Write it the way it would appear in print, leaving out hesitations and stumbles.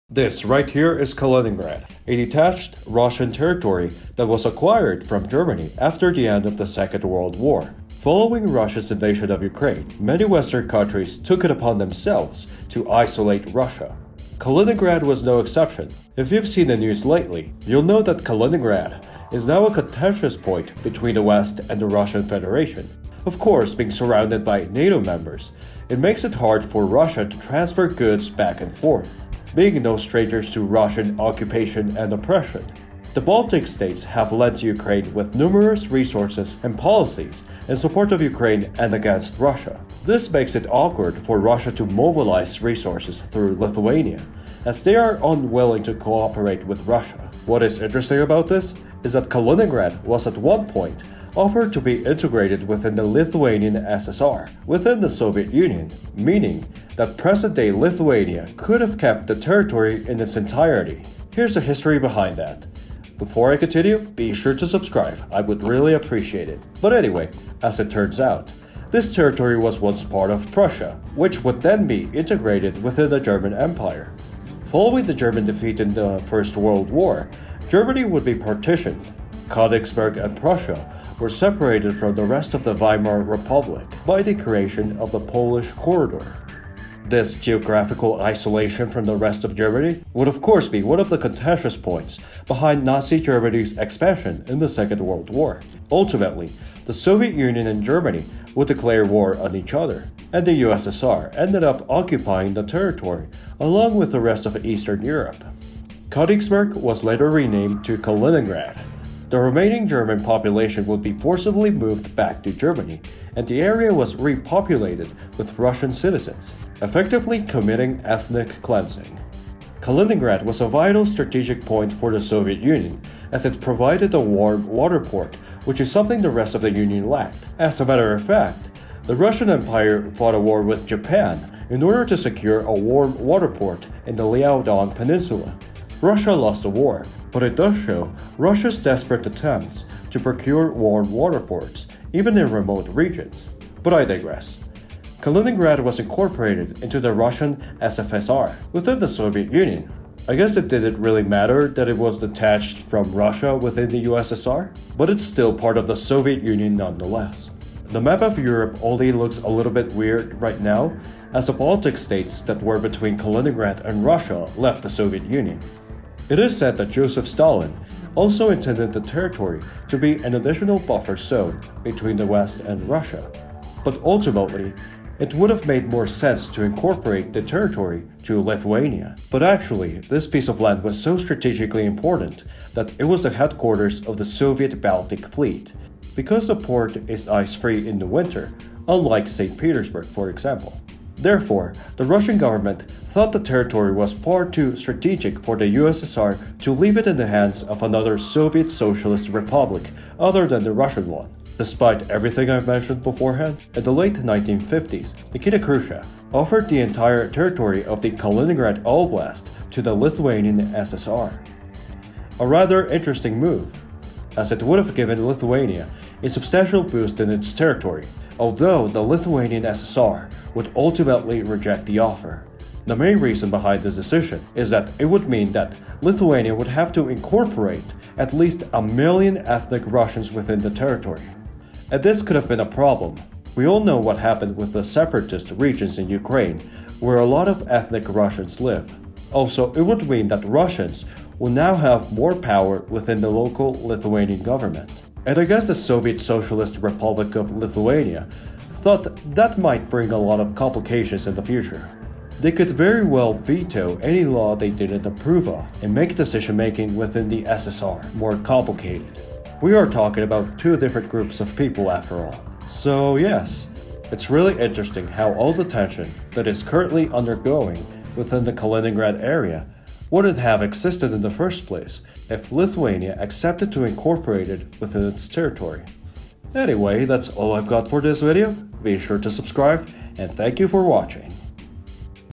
This right here is Kaliningrad, a detached Russian territory that was acquired from Germany after the end of the Second World War. Following Russia's invasion of Ukraine, many Western countries took it upon themselves to isolate Russia. Kaliningrad was no exception. If you've seen the news lately, you'll know that Kaliningrad is now a contentious point between the West and the Russian Federation. Of course, being surrounded by Nato members, it makes it hard for Russia to transfer goods back and forth. Being no strangers to Russian occupation and oppression, the Baltic states have lent Ukraine with numerous resources and policies in support of Ukraine and against Russia. This makes it awkward for Russia to mobilize resources through Lithuania, as they are unwilling to cooperate with Russia. What is interesting about this is that Kaliningrad was at one point offered to be integrated within the Lithuanian SSR, within the Soviet Union, meaning that present-day Lithuania could have kept the territory in its entirety. Here's the history behind that. Before I continue, be sure to subscribe, I would really appreciate it. But anyway, as it turns out, this territory was once part of Prussia, which would then be integrated within the German Empire. Following the German defeat in the First World War, Germany would be partitioned. Königsberg and Prussia were separated from the rest of the Weimar Republic by the creation of the Polish Corridor. This geographical isolation from the rest of Germany would of course be one of the contentious points behind Nazi Germany's expansion in the Second World War. Ultimately, the Soviet Union and Germany would declare war on each other, and the USSR ended up occupying the territory along with the rest of Eastern Europe. Königsberg was later renamed to Kaliningrad. The remaining German population would be forcibly moved back to Germany, and the area was repopulated with Russian citizens, effectively committing ethnic cleansing. Kaliningrad was a vital strategic point for the Soviet Union, as it provided a warm water port, which is something the rest of the Union lacked. As a matter of fact, the Russian Empire fought a war with Japan in order to secure a warm water port in the Liaodong Peninsula. Russia lost the war, but it does show Russia's desperate attempts to procure warm water ports, even in remote regions. But I digress. Kaliningrad was incorporated into the Russian SSR within the Soviet Union. I guess it didn't really matter that it was detached from Russia within the USSR, but it's still part of the Soviet Union nonetheless. The map of Europe only looks a little bit weird right now, as the Baltic states that were between Kaliningrad and Russia left the Soviet Union. It is said that Joseph Stalin also intended the territory to be an additional buffer zone between the West and Russia, but ultimately, it would have made more sense to incorporate the territory to Lithuania. But actually, this piece of land was so strategically important that it was the headquarters of the Soviet Baltic Fleet, because the port is ice-free in the winter, unlike St. Petersburg, for example. Therefore, the Russian government thought the territory was far too strategic for the USSR to leave it in the hands of another Soviet Socialist republic other than the Russian one. Despite everything I've mentioned beforehand, in the late 1950s, Nikita Khrushchev offered the entire territory of the Kaliningrad Oblast to the Lithuanian SSR. A rather interesting move, as it would have given Lithuania a substantial boost in its territory, although the Lithuanian SSR would ultimately reject the offer. The main reason behind this decision is that it would mean that Lithuania would have to incorporate at least 1 million ethnic Russians within the territory. And this could have been a problem. We all know what happened with the separatist regions in Ukraine, where a lot of ethnic Russians live. Also, it would mean that Russians will now have more power within the local Lithuanian government. And I guess the Soviet Socialist Republic of Lithuania thought that might bring a lot of complications in the future. They could very well veto any law they didn't approve of and make decision-making within the SSR more complicated. We are talking about two different groups of people after all. So yes, it's really interesting how all the tension that is currently undergoing within the Kaliningrad area wouldn't have existed in the first place if Lithuania accepted to incorporate it within its territory. Anyway, that's all I've got for this video. Be sure to subscribe, and thank you for watching.